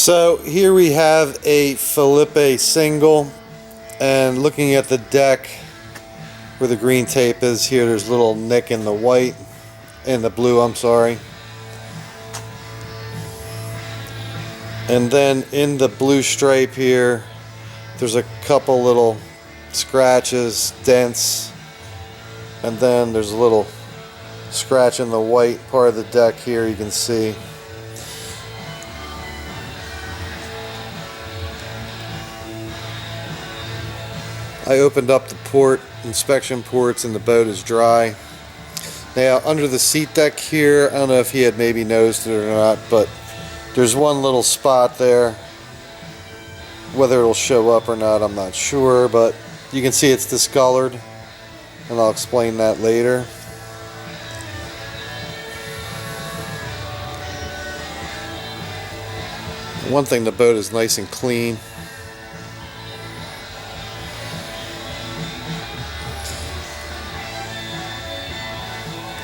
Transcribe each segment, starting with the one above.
So here we have a Filippi single, and looking at the deck where the green tape is here, there's a little nick in the white, in the blue, I'm sorry. And then in the blue stripe here, there's a couple little scratches, dents, and then there's a little scratch in the white part of the deck here, you can see. I opened up the port, inspection ports, and the boat is dry. Now under the seat deck here, I don't know if he had maybe noticed it or not, but there's one little spot there. Whether it'll show up or not, I'm not sure, but you can see it's discolored, and I'll explain that later. One thing, the boat is nice and clean.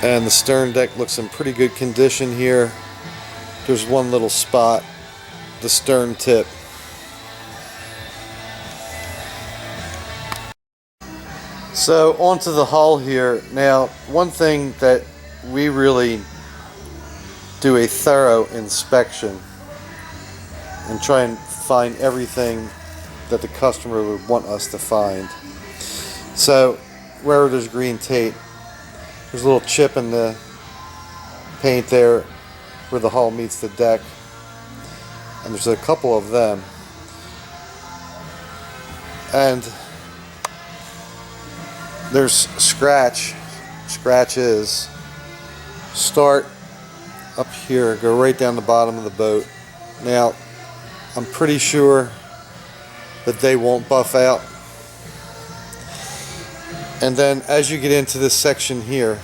And the stern deck looks in pretty good condition here. There's one little spot, the stern tip. So onto the hull here. Now, one thing that we really do a thorough inspection and try and find everything that the customer would want us to find. So wherever there's green tape, there's a little chip in the paint there where the hull meets the deck, and there's a couple of them. And there's scratches start up here, go right down the bottom of the boat. Now, I'm pretty sure that they won't buff out. And then as you get into this section here,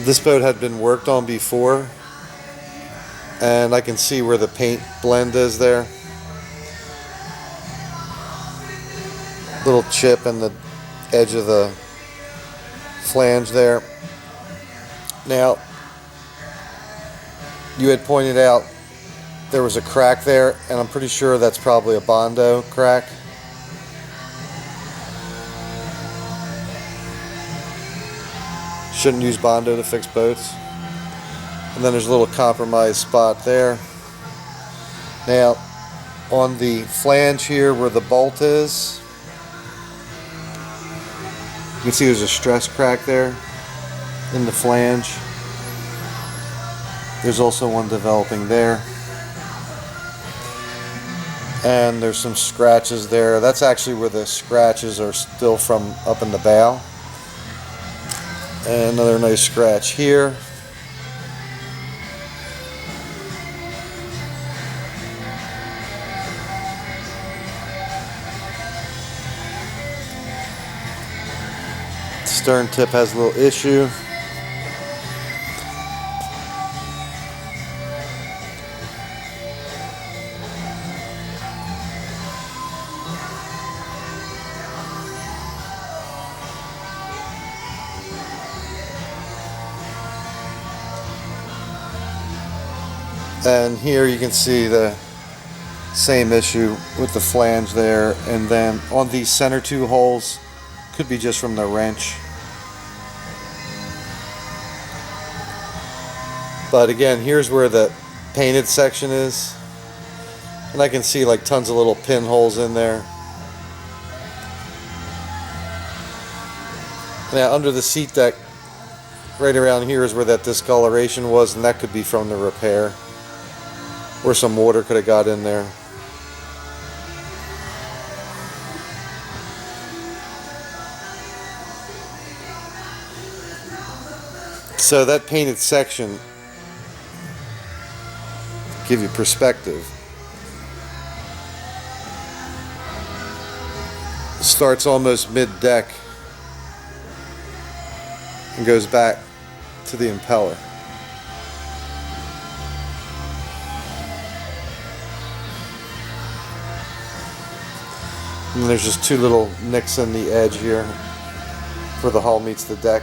this boat had been worked on before, and I can see where the paint blend is there. Little chip in the edge of the flange there. Now, you had pointed out there was a crack there, and I'm pretty sure that's probably a Bondo crack. Shouldn't use Bondo to fix boats. And then there's a little compromised spot there. Now, on the flange here where the bolt is, you can see there's a stress crack there in the flange. There's also one developing there. And there's some scratches there. That's actually where the scratches are still from up in the bow. And another nice scratch here. Stern tip has a little issue. And here you can see the same issue with the flange there, and then on these center two holes, could be just from the wrench. But again, here's where the painted section is, and I can see like tons of little pinholes in there. Now under the seat deck, right around here is where that discoloration was, and that could be from the repair. Or some water could have got in there. So that painted section, to give you perspective, starts almost mid-deck and goes back to the impeller. And there's just two little nicks in the edge here where the hull meets the deck.